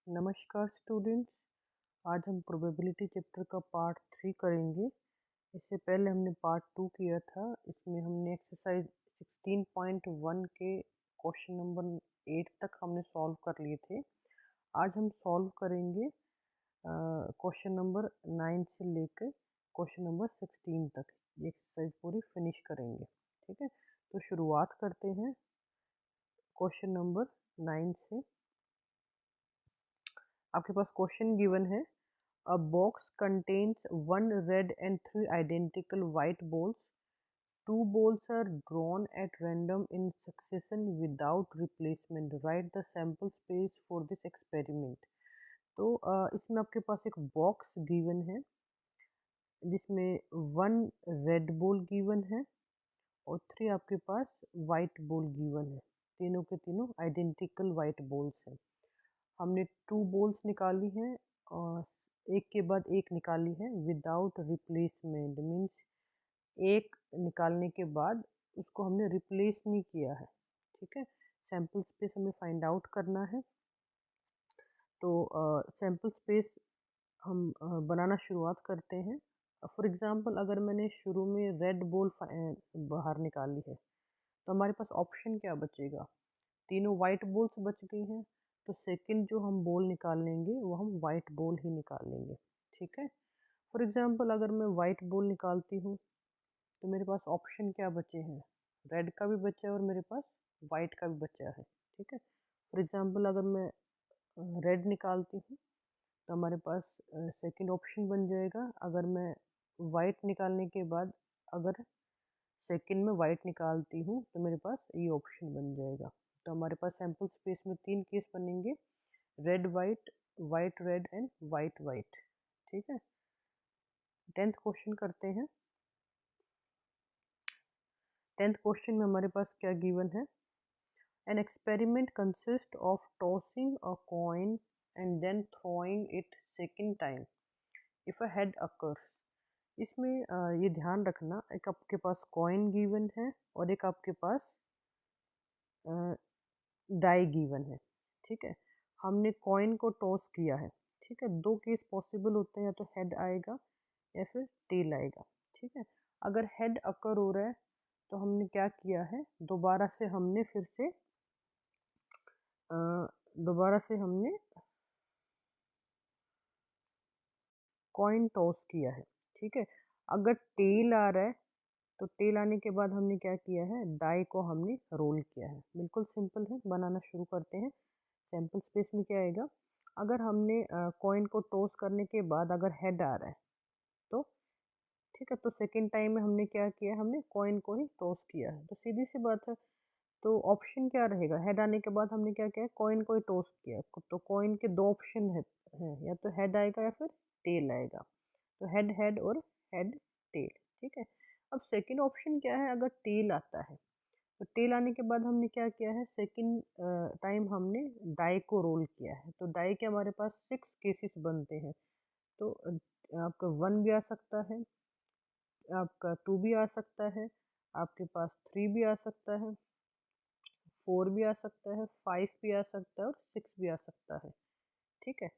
नमस्कार स्टूडेंट्स। आज हम प्रोबेबिलिटी चैप्टर का पार्ट 3 करेंगे। इससे पहले हमने पार्ट 2 किया था। इसमें हमने एक्सरसाइज 16.1 के क्वेश्चन नंबर 8 तक हमने सॉल्व कर लिए थे। आज हम सॉल्व करेंगे क्वेश्चन नंबर 9 से लेकर क्वेश्चन नंबर 16 तक। ये एक्सरसाइज पूरी फिनिश करेंगे। ठीक है, तो शुरुआत करते हैं क्वेश्चन नंबर 9 से। आपके पास क्वेश्चन गिवन है, a box contains one red and three identical white balls. Two balls are drawn at random in succession without replacement. Write the sample space for this experiment. तो इसमें आपके पास एक box given है जिसमें one red ball given है और three आपके पास white ball given है। तीनों के तीनों आइडेंटिकल वाइट बॉल्स हैं। हमने टू बॉल्स निकाली हैं और एक के बाद एक निकाली है विदाउट रिप्लेसमेंट। मीन्स एक निकालने के बाद उसको हमने रिप्लेस नहीं किया है। ठीक है, सैम्पल स्पेस हमें फाइंड आउट करना है। तो सैम्पल स्पेस हम बनाना शुरुआत करते हैं। फॉर एग्ज़ाम्पल अगर मैंने शुरू में रेड बॉल बाहर निकाली है तो हमारे पास ऑप्शन क्या बचेगा? तीनों वाइट बॉल्स बच गई हैं, तो सेकंड जो हम बॉल निकालेंगे वो हम वाइट बॉल ही निकालेंगे। ठीक है, फॉर एग्जांपल अगर मैं वाइट बॉल निकालती हूँ तो मेरे पास ऑप्शन क्या बचे हैं? रेड का भी बचा है और मेरे पास वाइट का भी बचा है। ठीक है, फॉर एग्जांपल अगर मैं रेड निकालती हूँ तो हमारे पास सेकंड ऑप्शन बन जाएगा। अगर मैं वाइट निकालने के बाद अगर सेकंड में वाइट निकालती हूँ तो मेरे पास ये ऑप्शन बन जाएगा। तो हमारे पास सैम्पल स्पेस में तीन केस बनेंगे, red white, white red and white white. ठीक है, 10th क्वेश्चन करते हैं। 10th क्वेश्चन में हमारे पास क्या गिवन है? An experiment consist of tossing a coin and then throwing it second time if a head occurs. इसमें ये ध्यान रखना, एक आपके पास कॉइन गिवन है और एक आपके पास डाई गिवन है। ठीक है, हमने कॉइन को टॉस किया है। ठीक है, दो केस पॉसिबल होते हैं, या तो हेड आएगा या फिर टेल आएगा। ठीक है, अगर हेड अकर हो रहा है तो हमने क्या किया है, दोबारा से हमने फिर से दोबारा से हमने कॉइन टॉस किया है। ठीक है, अगर टेल आ रहा है तो टेल आने के बाद हमने क्या किया है, डाई को हमने रोल किया है। बिल्कुल सिंपल है, बनाना शुरू करते हैं। सैम्पल स्पेस में क्या आएगा, अगर हमने कॉइन को टॉस करने के बाद अगर हेड आ रहा है तो ठीक है, तो सेकंड टाइम में हमने क्या किया, हमने कॉइन को ही टॉस किया है। तो सीधी सी बात है, तो ऑप्शन क्या रहेगा, हेड आने के बाद हमने क्या किया, कॉइन को ही टॉस किया। तो कॉइन के दो ऑप्शन है, या तो हेड आएगा या फिर टेल आएगा। तो हेड हेड और हेड टेल। ठीक है, अब सेकंड ऑप्शन क्या है, अगर टेल आता है तो टेल आने के बाद हमने क्या किया है, सेकंड टाइम हमने डाई को रोल किया है। तो डाई के हमारे पास 6 केसेस बनते हैं। तो आपका 1 भी आ सकता है, आपका 2 भी आ सकता है, आपके पास 3 भी आ सकता है, 4 भी आ सकता है, 5 भी आ सकता है और 6 भी आ सकता है। ठीक है,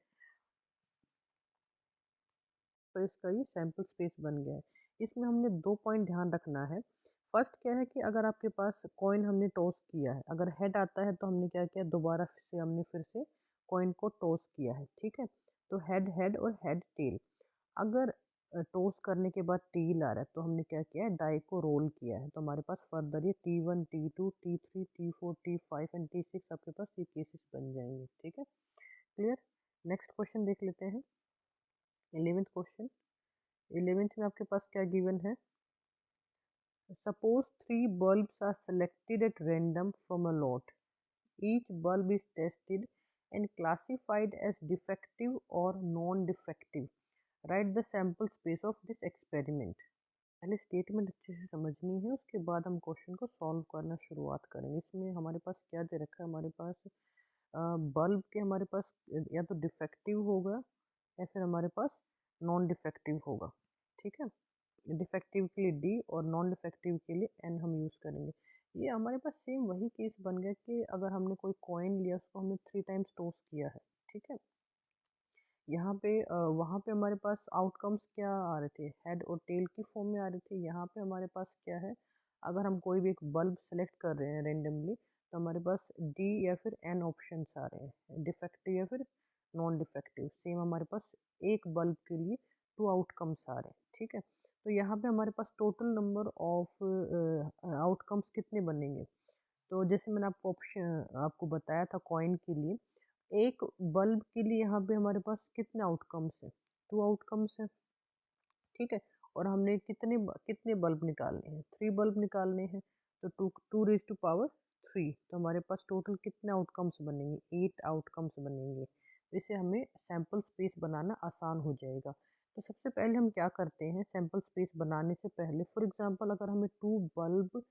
तो इसका ये सैम्पल स्पेस बन गया है। इसमें हमने 2 पॉइंट ध्यान रखना है। फर्स्ट क्या है कि अगर आपके पास कॉइन हमने टॉस किया है, अगर हेड आता है तो हमने क्या किया, दोबारा से हमने फिर से कॉइन को टॉस किया है। ठीक है, तो हेड हेड और हेड टेल। अगर टॉस करने के बाद टेल आ रहा है तो हमने क्या किया है, डाई को रोल किया है। तो हमारे पास फर्दर ये T1 T2 T3 T4 T5 and T6 आपके पास ये केसेस बन जाएंगे। ठीक है, क्लियर। नेक्स्ट क्वेश्चन देख लेते हैं, 11th क्वेश्चन। 11th में आपके पास क्या गिवन है, suppose 3 bulbs are selected at random from a lot. Each bulb is tested and classified as defective or non-defective. Write the sample space of this experiment. पहले statement अच्छे से समझनी है, उसके बाद हम क्वेश्चन को सॉल्व करना शुरुआत करेंगे। इसमें हमारे पास क्या दे रखा है, हमारे पास बल्ब के हमारे पास या तो डिफेक्टिव होगा या फिर हमारे पास नॉन डिफेक्टिव होगा। ठीक है, डिफेक्टिव के लिए डी और नॉन डिफेक्टिव के लिए एन हम यूज़ करेंगे। ये हमारे पास सेम वही केस बन गया कि अगर हमने कोई कॉइन लिया, उसको हमने 3 टाइम्स टॉस किया है। ठीक है, यहाँ पे वहाँ पे हमारे पास आउटकम्स क्या आ रहे थे, हेड और टेल की फॉर्म में आ रहे थे। यहाँ पे हमारे पास क्या है, अगर हम कोई भी एक बल्ब सेलेक्ट कर रहे हैं रेंडमली, तो हमारे पास डी या फिर एन ऑप्शंस आ रहे हैं, डिफेक्टिव या फिर नॉन डिफेक्टिव। सेम हमारे पास एक बल्ब के लिए 2 आउटकम्स आ रहे हैं, ठीक है। तो यहाँ पे हमारे पास टोटल नंबर ऑफ आउटकम्स कितने बनेंगे। तो जैसे मैंने आपको बताया था कॉइन के लिए, एक बल्ब के लिए यहाँ पे हमारे पास कितने आउटकम्स हैं, 2 आउटकम्स हैं, ठीक है। और हमने कितने बल्ब निकालने हैं, 3 बल्ब निकालने हैं। तो 2 रेज़ टू पावर 3, तो हमारे पास टोटल कितने आउटकम्स बनेंगे, 8 आउटकम्स बनेंगे। तो इससे हमें सैंपल स्पेस बनाना आसान हो जाएगा। तो सबसे पहले हम क्या करते हैं, सैंपल स्पेस बनाने से पहले फॉर एग्जांपल अगर हमें 2 बल्ब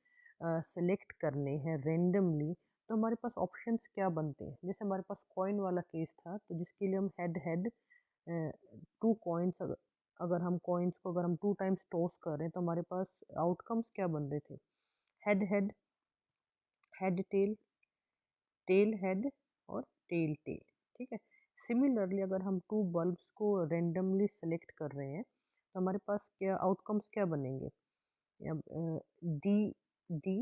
सेलेक्ट करने हैं रेंडमली, तो हमारे पास ऑप्शंस क्या बनते हैं। जैसे हमारे पास कॉइन वाला केस था, तो जिसके लिए हम हेड हेड 2 कॉइन्स, अगर हम कॉइन्स को अगर हम 2 टाइम्स टॉस कर रहे हैं, तो हमारे पास आउटकम्स क्या बन रहे थे, head head, head tail, tail head और टेल टेल, ठीक है। सिमिलरली अगर हम 2 बल्ब्स को रेंडमली सेलेक्ट कर रहे हैं, तो हमारे पास क्या आउटकम्स क्या बनेंगे, D D,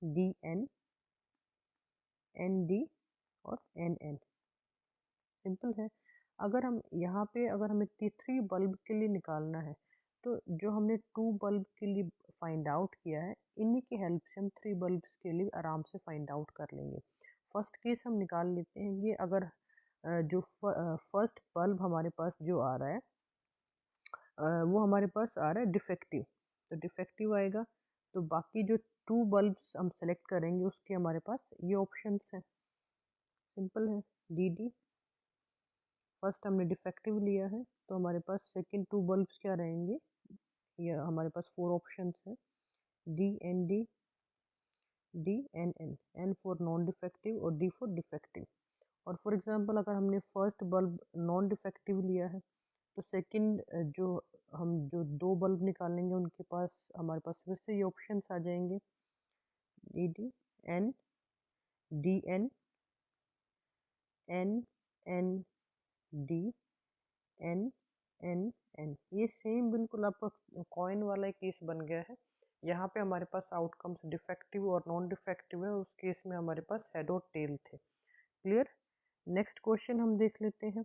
D N, N D और एन एन। सिंपल है। अगर हम यहाँ पे अगर हमें 3 बल्ब के लिए निकालना है, तो जो हमने 2 बल्ब के लिए फाइंड आउट किया है, इन्हीं की हेल्प से हम 3 बल्ब्स के लिए आराम से फाइंड आउट कर लेंगे। फर्स्ट केस हम निकाल लेते हैं, ये अगर जो फर्स्ट बल्ब हमारे पास जो आ रहा है, वो हमारे पास आ रहा है डिफेक्टिव, तो डिफेक्टिव आएगा। तो बाकी जो 2 बल्ब्स हम सेलेक्ट करेंगे उसके हमारे पास ये ऑप्शंस हैं। सिंपल है, डी डी, फर्स्ट हमने डिफेक्टिव लिया है, तो हमारे पास सेकंड 2 बल्ब्स क्या रहेंगे, ये हमारे पास 4 ऑप्शंस हैं, D N D, D N N, N for non defective और डी फॉर डिफेक्टिव। और फॉर एग्जांपल अगर हमने फर्स्ट बल्ब नॉन डिफेक्टिव लिया है, तो सेकंड जो 2 बल्ब निकालेंगे उनके पास हमारे पास फिर से ये ऑप्शंस आ जाएंगे, D D N, D N, N N D, N N N. ये सेम बिल्कुल आपका कॉइन वाला केस बन गया है। यहाँ पे हमारे पास आउटकम्स डिफेक्टिव और नॉन डिफेक्टिव है, उस केस में हमारे पास हेड और टेल थे। क्लियर। नेक्स्ट क्वेश्चन हम देख लेते हैं।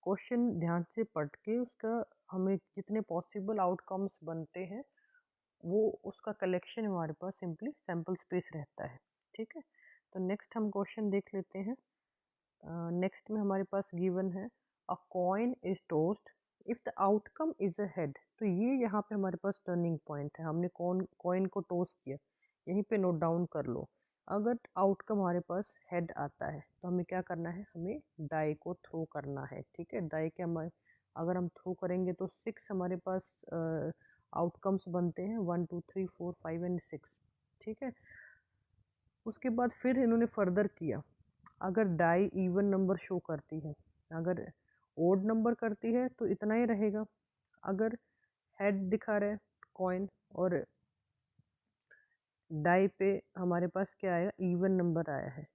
क्वेश्चन ध्यान से पढ़ के उसका हमें जितने पॉसिबल आउटकम्स बनते हैं, वो उसका कलेक्शन हमारे पास सिंपली सैंपल स्पेस रहता है, ठीक है। तो नेक्स्ट हम क्वेश्चन देख लेते हैं। नेक्स्ट में हमारे पास गिवन है, a coin is tossed if the outcome is a head. तो ये यहाँ पे हमारे पास टर्निंग पॉइंट है, हमने कॉइन को टोस्ट किया, यहीं पे नोट डाउन कर लो। अगर आउटकम हमारे पास हेड आता है, तो हमें क्या करना है, हमें डाई को थ्रो करना है, ठीक है। डाई के हमारे अगर हम थ्रो करेंगे तो 6 हमारे पास आउटकम्स बनते हैं, 1 2 3 4 5 एंड 6, ठीक है। उसके बाद फिर इन्होंने फर्दर किया, अगर डाई इवन नंबर शो करती है, अगर ओड नंबर करती है तो इतना ही रहेगा। अगर हेड दिखा रहा है कॉइन और डाई पे हमारे पास क्या आया, इवन नंबर आया है,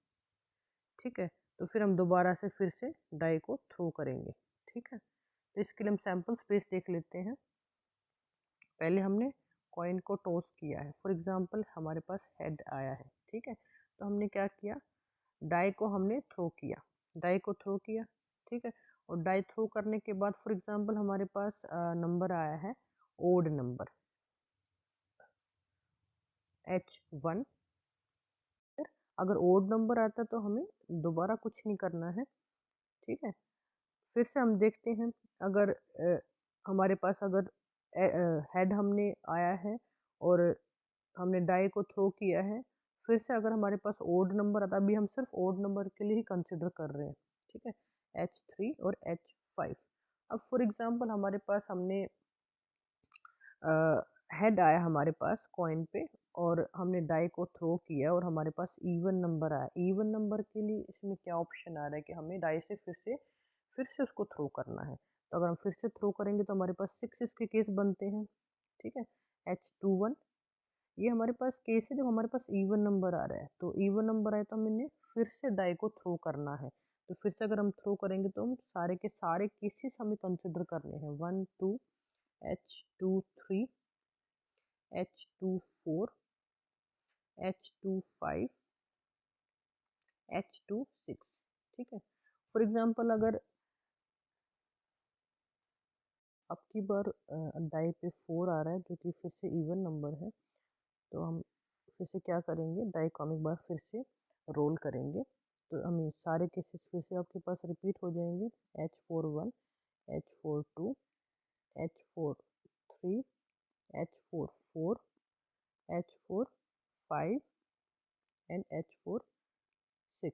ठीक है, तो फिर हम दोबारा से फिर से डाई को थ्रो करेंगे, ठीक है। तो इसके लिए हम सैंपल स्पेस देख लेते हैं। पहले हमने कॉइन को टॉस किया है, फॉर एग्जांपल हमारे पास हेड आया है, ठीक है। तो हमने क्या किया, डाई को हमने थ्रो किया, डाई को थ्रो किया, ठीक है। और डाई थ्रो करने के बाद फॉर एग्जांपल हमारे पास नंबर आया है ओड नंबर H1। अगर ओड नंबर आता तो हमें दोबारा कुछ नहीं करना है, ठीक है। फिर से हम देखते हैं, अगर हमारे पास अगर हेड हमने आया है और हमने डाई को थ्रो किया है, फिर से अगर हमारे पास ओड नंबर आता, अभी हम सिर्फ ओड नंबर के लिए ही कंसिडर कर रहे हैं, ठीक है, H3 और H5। अब फॉर एग्जांपल हमारे पास हमने हेड आया हमारे पास कॉइन पे और हमने डाई को थ्रो किया और हमारे पास इवन नंबर आया। इवन नंबर के लिए इसमें क्या ऑप्शन आ रहा है कि हमें डाई से फिर से उसको थ्रो करना है। तो अगर हम फिर से थ्रो करेंगे तो हमारे पास 6 इसके केस बनते हैं, ठीक है। H21 ये हमारे पास केस है जब हमारे पास इवन नंबर आ रहा है, तो इवन नंबर आए तो हमने फिर से डाई को थ्रो करना है। तो फिर से अगर हम थ्रो करेंगे तो हम सारे के सारे केसेस हमें कंसिडर करने हैं। 1 2 H2 3 H2 4 H2 5 H2 6। ठीक है, फॉर एग्जाम्पल अगर अब की बार डाई पे 4 आ रहा है जो कि फिर से इवन नंबर है, तो हम फिर से क्या करेंगे, डाई को हम एक बार फिर से रोल करेंगे तो हमें सारे केसेस फिर से आपके पास रिपीट हो जाएंगे। H4 1 H4 2 H4 3 H4 4 H4 5 and H4 6।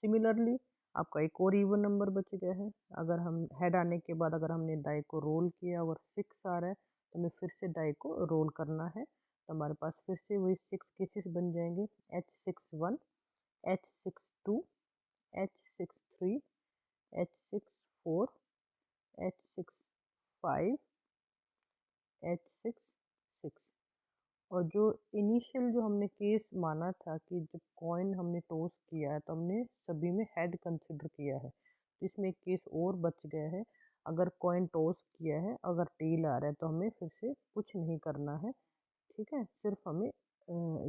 Similarly आपका एक और इवन नंबर बच गया है। अगर हम हेड आने के बाद अगर हमने डाई को रोल किया और 6 आ रहा है तो हमें फिर से डाई को रोल करना है, तो हमारे पास फिर से वही 6 केसेस बन जाएंगे। H6 1 H6 2 H6 3 H6 4 H6 5 H6 6। और जो इनिशियल जो हमने केस माना था कि जब कॉइन हमने टॉस किया है तो हमने सभी में हेड कंसिडर किया है, तो इसमें एक केस और बच गया है। अगर कॉइन टॉस किया है, अगर टेल आ रहा है तो हमें फिर से कुछ नहीं करना है। ठीक है, सिर्फ हमें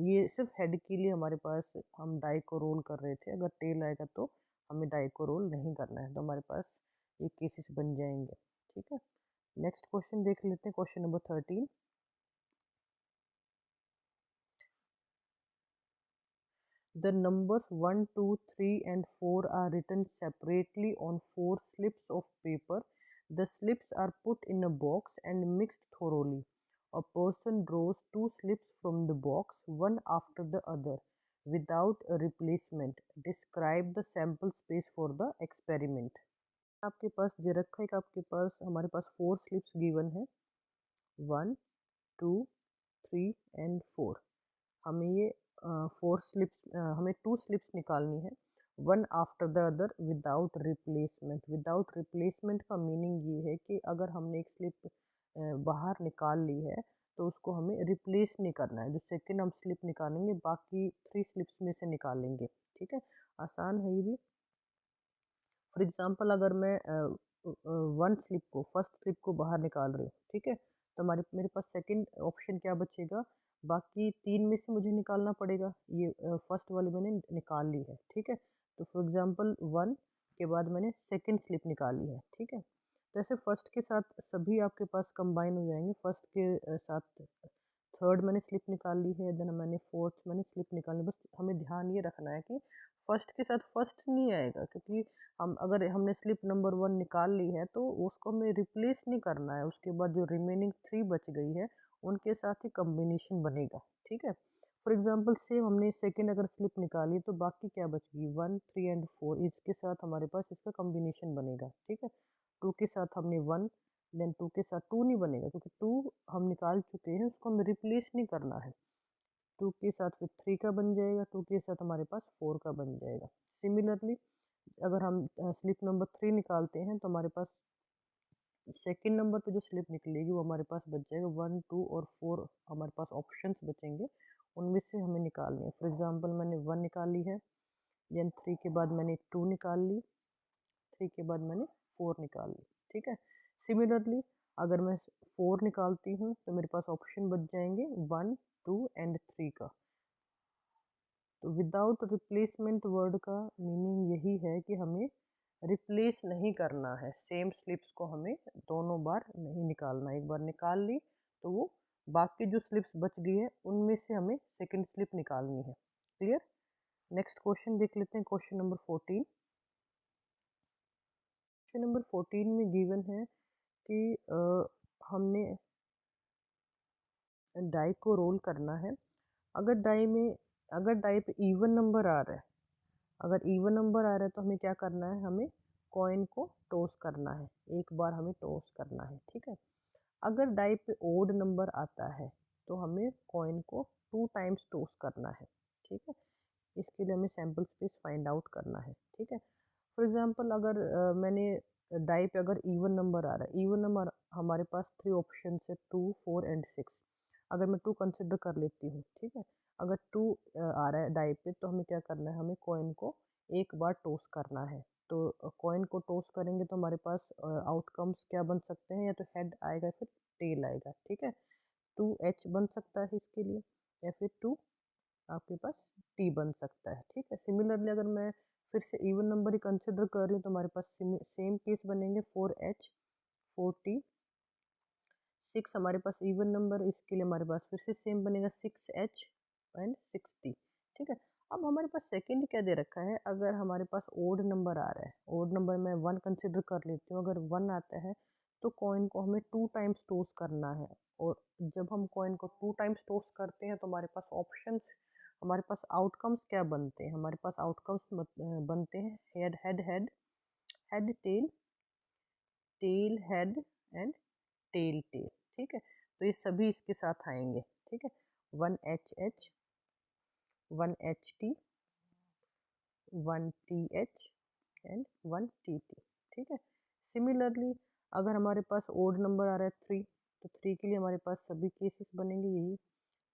ये सिर्फ हेड के लिए हमारे पास हम डाई को रोल कर रहे थे, अगर टेल आएगा तो हमें डाई को रोल नहीं करना है, तो हमारे पास ये केसेस बन जाएंगे। ठीक है, नेक्स्ट क्वेश्चन देख लेते हैं, question number 13। The numbers 1, 2, 3 and 4 are written separately on 4 slips of paper. The slips are put in a box and mixed thoroughly. A person draws 2 slips from the box, one after the other, without a replacement. Describe the sample space for the experiment. आपके पास दे रखा है कि आपके पास हमारे पास 4 slips given है, 1 2 3 and 4। हमें ये 4 स्लिप्स हमें 2 स्लिप्स निकालनी है, one after the other without replacement. Without replacement का मीनिंग ये है कि अगर हमने एक स्लिप बाहर निकाल ली है तो उसको हमें रिप्लेस नहीं करना है। जो सेकंड हम स्लिप निकालेंगे बाकी 3 स्लिप्स में से निकालेंगे। ठीक है, आसान है ये भी। फॉर एग्जांपल अगर मैं वन स्लिप को फर्स्ट स्लिप को बाहर निकाल रही हूँ, ठीक है, तो मेरे पास सेकंड ऑप्शन क्या बचेगा, बाकी 3 में से मुझे निकालना पड़ेगा। ये फर्स्ट वाली मैंने निकाल ली है। ठीक है, तो फॉर एग्जांपल 1 के बाद मैंने सेकंड स्लिप निकाली है। ठीक है, तो ऐसे फर्स्ट के साथ सभी आपके पास कंबाइन हो जाएंगे। फर्स्ट के साथ थर्ड मैंने स्लिप निकाल ली है, देन मैंने फोर्थ मैंने स्लिप निकाली। बस हमें ध्यान ये रखना है कि फर्स्ट के साथ फर्स्ट नहीं आएगा, क्योंकि हम अगर हमने स्लिप नंबर 1 निकाल ली है तो उसको हमें रिप्लेस नहीं करना है। उसके बाद जो रिमेनिंग 3 बच गई है उनके साथ ही कम्बिनेशन बनेगा। ठीक है, फॉर एग्जांपल सेम हमने सेकंड अगर स्लिप निकाली तो बाकी क्या बच गई, 1 3 एंड 4, इसके साथ हमारे पास इसका कम्बिनेशन बनेगा। ठीक है, 2 के साथ हमने 1, देन 2 के साथ 2 नहीं बनेगा क्योंकि 2 हम निकाल चुके हैं, उसको हमें रिप्लेस नहीं करना है। 2 के साथ फिर 3 का बन जाएगा, 2 के साथ हमारे पास 4 का बन जाएगा। सिमिलरली अगर हम स्लिप नंबर 3 निकालते हैं तो हमारे पास सेकंड नंबर पे जो स्लिप निकलेगी वो हमारे पास बच जाएगा 1 2 और 4, हमारे पास ऑप्शंस बचेंगे, उनमें से हमें निकालने हैं। फॉर एग्जांपल मैंने 1 निकाली है, देन 3 के बाद मैंने 2 निकाल ली, 3 के बाद मैंने 4 निकाल ली। ठीक है, सिमिलरली अगर मैं 4 निकालती हूँ तो मेरे पास ऑप्शन बच जाएंगे 1 2 एंड 3 का। तो विदाउट रिप्लेसमेंट वर्ड का मीनिंग यही है कि हमें रिप्लेस नहीं करना है। सेम स्लिप्स को हमें दोनों बार नहीं निकालना। एक बार निकाल ली तो वो बाकी जो स्लिप्स बच गई है उनमें से हमें सेकंड स्लिप निकालनी है। क्लियर? नेक्स्ट क्वेश्चन देख लेते हैं, क्वेश्चन नंबर 14। क्वेश्चन नंबर 14 में गिवन है कि हमने डाई को रोल करना है। अगर डाई पे इवन नंबर आ रहा है, अगर इवन नंबर आ रहा है तो हमें क्या करना है, हमें कॉइन को टॉस करना है, एक बार हमें टॉस करना है। ठीक है, अगर डाई पे ओड नंबर आता है तो हमें कॉइन को 2 टाइम्स टॉस करना है। ठीक है, इसके लिए हमें सैम्पल स्पेस फाइंड आउट करना है। ठीक है, फॉर एग्जांपल अगर मैंने डाई पे अगर इवन नंबर आ रहा है, इवन नंबर हमारे पास 3 ऑप्शन है, 2 4 एंड 6। अगर मैं 2 कंसिडर कर लेती हूँ, ठीक है, अगर 2 आ रहा है डाई पे तो हमें क्या करना है, हमें कॉइन को एक बार टॉस करना है। तो कॉइन को टॉस करेंगे तो हमारे पास आउटकम्स क्या बन सकते हैं, या तो हेड आएगा फिर टेल आएगा, ठीक है। 2H बन सकता है इसके लिए, या फिर 2 आपके पास T बन सकता है, ठीक है। सिमिलरली अगर मैं फिर से इवन नंबर ही कंसिडर कर रही हूँ तो हमारे पास सेम केस बनेंगे 4H 4T 6 हमारे पास इवन नंबर, इसके लिए हमारे पास फिर से सेम बनेगा 6H एंड 6T, ठीक है। अब हमारे पास सेकंड क्या दे रखा है, अगर हमारे पास ओड नंबर आ रहा है, ओड नंबर में 1 कंसिडर कर लेती हूँ, अगर 1 आता है तो कॉइन को हमें 2 टाइम्स टॉस करना है। और जब हम कॉइन को 2 टाइम्स टॉस करते हैं तो हमारे पास ऑप्शंस, हमारे पास आउटकम्स क्या बनते हैं, हमारे पास आउटकम्स बनते हैं head head head, head tail, tail head and tail tail, ठीक है। तो ये सभी इसके साथ आएंगे, ठीक है। 1HH 1HT 1TH and 1TT, ठीक है। सिमिलरली अगर हमारे पास ओड नंबर आ रहा है 3, तो 3 के लिए हमारे पास सभी केसेस बनेंगे यही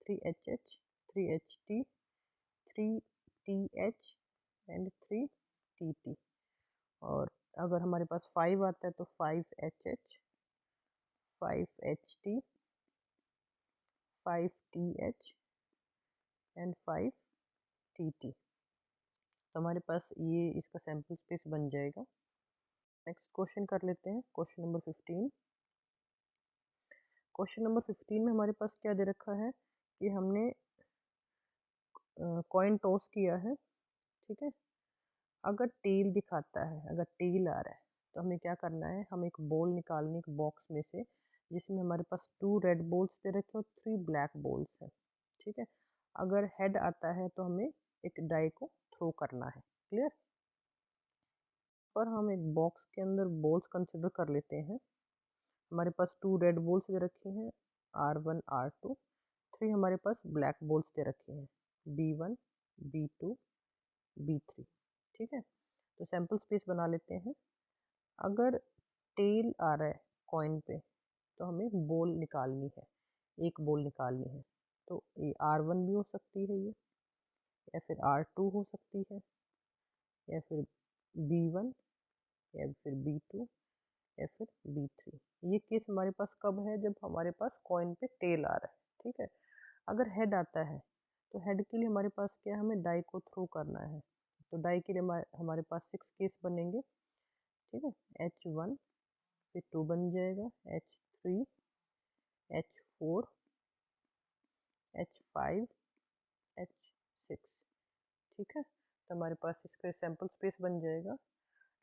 3HH 3HT 3TH and 3TT। और अगर हमारे पास 5 आता है तो 5HH 5HT 5TH and 5TT। तो हमारे पास ये इसका सैम्पल स्पेस बन जाएगा। नेक्स्ट क्वेश्चन कर लेते हैं, क्वेश्चन नंबर 15। क्वेश्चन नंबर 15 में हमारे पास क्या दे रखा है कि हमने कॉइन टॉस किया है, ठीक है। अगर टेल दिखाता है, अगर टेल आ रहा है तो हमें क्या करना है, हम एक बॉल निकालने एक बॉक्स में से, जिसमें हमारे पास 2 रेड बॉल्स दे रखे और 3 ब्लैक बॉल्स हैं, ठीक है। अगर हेड आता है तो हमें एक डाई को थ्रो करना है, क्लियर। पर हम एक बॉक्स के अंदर बॉल्स कंसिडर कर लेते हैं। हमारे पास 2 रेड बॉल्स दे रखे हैं R1 R2, 3 हमारे पास ब्लैक बॉल्स दे रखे हैं B1 B2 B3, ठीक है। तो सैम्पल स्पेस बना लेते हैं। अगर टेल आ रहा है कॉइन पे तो हमें बॉल निकालनी है, एक बॉल निकालनी है। तो ये R1 भी हो सकती है ये, या फिर R2 हो सकती है, या फिर B1, या फिर B2, या फिर B3। ये केस हमारे पास कब है, जब हमारे पास कॉइन पे टेल आ रहा है, ठीक है। अगर हेड आता है तो हेड के लिए हमारे पास क्या है, हमें डाई को थ्रो करना है। तो डाई के लिए हमारे पास 6 केस बनेंगे, ठीक है। H1 फिर 2 बन जाएगा, H3 H4 H5 H6, ठीक है। तो हमारे पास इसका सैम्पल स्पेस बन जाएगा।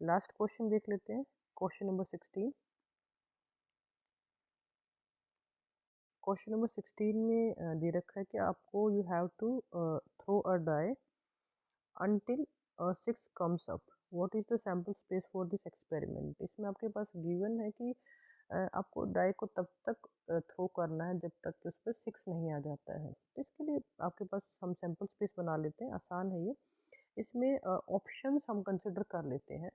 लास्ट क्वेश्चन देख लेते हैं, क्वेश्चन नंबर 16। क्वेश्चन नंबर 16 में दे रखा है कि आपको you have to throw a die until 6 comes up, what is the sample space for this experiment। इसमें आपके पास गिवन है कि आपको डाई को तब तक थ्रो करना है जब तक कि उस पर 6 नहीं आ जाता है। तो इसके लिए आपके पास हम सैम्पल स्पेस बना लेते हैं, आसान है ये। इसमें ऑप्शंस हम कंसिडर कर लेते हैं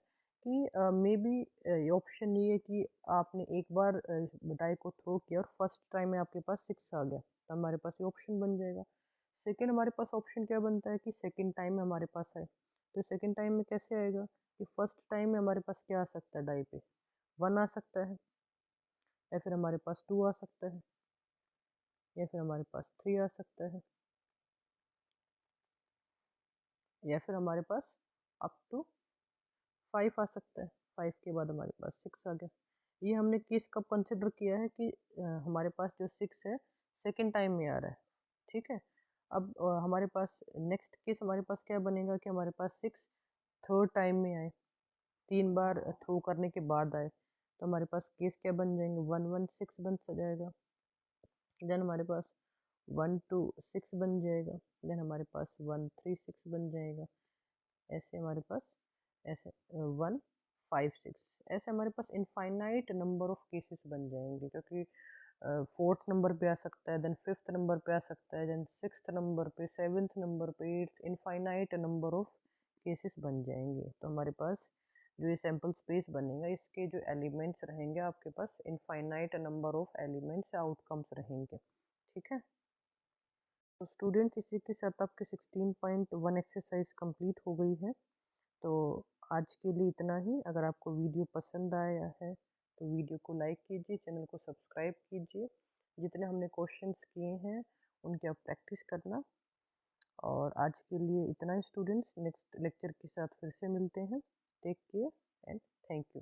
कि मे बी ऑप्शन ये है कि आपने एक बार डाई को थ्रो किया और फर्स्ट टाइम में आपके पास 6 आ गया, तो हमारे पास ये ऑप्शन बन जाएगा। सेकेंड हमारे पास ऑप्शन क्या बनता है कि सेकेंड टाइम में हमारे पास आए, तो सेकेंड टाइम में कैसे आएगा कि फर्स्ट टाइम में हमारे पास क्या आ सकता है, डाई पे 1 आ सकता है, या फिर हमारे पास 2 आ सकता है, या फिर हमारे पास 3 आ सकता है, या फिर हमारे पास अप टू 5 आ सकता है। 5 के बाद हमारे पास 6 आ गया। ये हमने केस कब कंसिडर किया है कि हमारे पास जो 6 है सेकेंड टाइम में आ रहा है, ठीक है। अब हमारे पास नेक्स्ट केस हमारे पास क्या बनेगा कि हमारे पास 6 थर्ड टाइम में आए, 3 बार थ्रो करने के बाद आए, तो हमारे पास केस क्या बन जाएंगे, 1 1 6 बन जाएगा। देन हमारे पास 1 2 6 बन जाएगा, देन हमारे पास 1 3 6 बन जाएगा। ऐसे हमारे पास ऐसे 1 5 6, ऐसे हमारे पास इनफाइनाइट नंबर ऑफ केसेस बन जाएंगे, क्योंकि फोर्थ नंबर पे आ सकता है, देन फिफ्थ नंबर पे आ सकता है, देन सिक्स्थ नंबर पे, सेवन्थ नंबर पे, eighth, infinite number of cases बन जाएंगे। तो हमारे पास जो ये सैम्पल स्पेस बनेगा, इसके जो एलिमेंट्स रहेंगे आपके पास infinite number of elements outcomes रहेंगे, ठीक है। तो स्टूडेंट्स इसी के साथ आपके 16.1 एक्सरसाइज कंप्लीट हो गई है। आज के लिए इतना ही। अगर आपको वीडियो पसंद आया है तो वीडियो को लाइक कीजिए, चैनल को सब्सक्राइब कीजिए। जितने हमने क्वेश्चंस किए हैं उनकी आप प्रैक्टिस करना। और आज के लिए इतना ही स्टूडेंट्स, नेक्स्ट लेक्चर के साथ फिर से मिलते हैं। Take care and thank you.